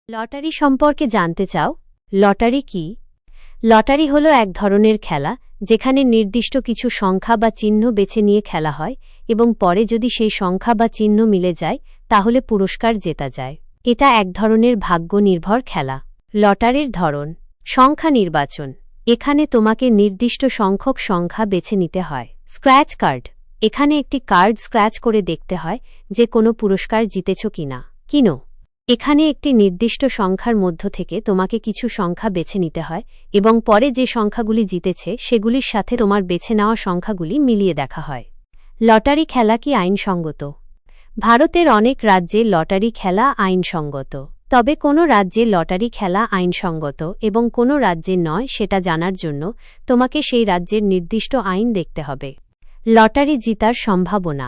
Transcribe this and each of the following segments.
Lottery সম্পর্কে জানতে চাও? লটারি কি? লটারি হলো এক ধরনের খেলা যেখানে নির্দিষ্ট কিছু সংখ্যা বা চিহ্ন বেছে নিয়ে খেলা হয় এবং পরে যদি সেই সংখ্যা বা চিহ্ন মিলে যায় তাহলে পুরস্কার জেতা যায়। এটা এক ধরনের ভাগ্য নির্ভর খেলা। লটারির ধরন: সংখ্যা নির্বাচন, এখানে তোমাকে নির্দিষ্ট সংখ্যক সংখ্যা বেছে নিতে হয়। স্ক্র্যাচ কার্ড, এখানে একটি কার্ড স্ক্র্যাচ করে দেখতে হয় যে কোনো পুরস্কার জিতেছ কিনা। কিনো, এখানে একটি নির্দিষ্ট সংখ্যার মধ্য থেকে তোমাকে কিছু সংখ্যা বেছে নিতে হয় এবং পরে যে সংখ্যাগুলি জিতেছে সেগুলির সাথে তোমার বেছে নেওয়া সংখ্যাগুলি মিলিয়ে দেখা হয়। লটারি খেলা কি আইনসঙ্গত? ভারতের অনেক রাজ্যে লটারি খেলা আইনসঙ্গত, তবে কোনো রাজ্যে লটারি খেলা আইনসঙ্গত এবং কোনো রাজ্যে নয় সেটা জানার জন্য তোমাকে সেই রাজ্যের নির্দিষ্ট আইন দেখতে হবে। লটারি জিতার সম্ভাবনা: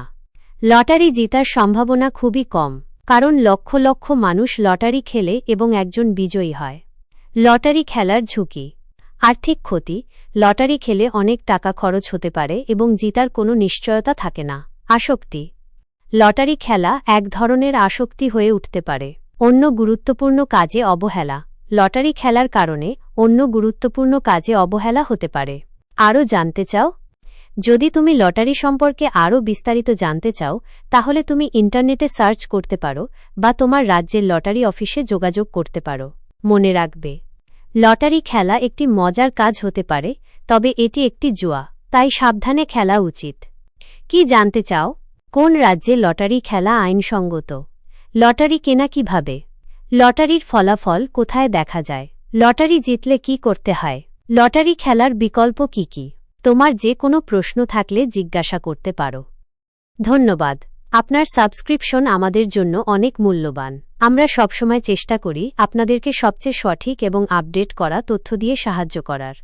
লটারি জিতার সম্ভাবনা খুবই কম, কারণ লক্ষ লক্ষ মানুষ লটারি খেলে এবং একজন বিজয়ী হয়। লটারি খেলার ঝুঁকি: আর্থিক ক্ষতি, লটারি খেলে অনেক টাকা খরচ হতে পারে এবং জিতার কোনো নিশ্চয়তা থাকে না। আসক্তি: লটারি খেলা এক ধরনের আসক্তি হয়ে উঠতে পারে। অন্য গুরুত্বপূর্ণ কাজে অবহেলা: লটারি খেলার কারণে অন্য গুরুত্বপূর্ণ কাজে অবহেলা হতে পারে। আরও জানতে চাও? যদি তুমি লটারি সম্পর্কে আরও বিস্তারিত জানতে চাও তাহলে তুমি ইন্টারনেটে সার্চ করতে পারো বা তোমার রাজ্যের লটারি অফিসে যোগাযোগ করতে পারো। মনে রাখবে, লটারি খেলা একটি মজার কাজ হতে পারে, তবে এটি একটি জুয়া, তাই সাবধানে খেলা উচিত। কি জানতে চাও? কোন রাজ্যে লটারি খেলা আইনসঙ্গত? লটারি কেনা কিভাবে? লটারির ফলাফল কোথায় দেখা যায়? লটারি জিতলে কি করতে হয়? লটারি খেলার বিকল্প কি কি? তোমার যে কোনো প্রশ্ন থাকলে জিজ্ঞাসা করতে পারো। ধন্যবাদ। আপনার সাবস্ক্রিপশন আমাদের জন্য অনেক মূল্যবান। আমরা সবসময় চেষ্টা করি আপনাদেরকে সবচেয়ে সঠিক এবং আপডেট করা তথ্য দিয়ে সাহায্য করার।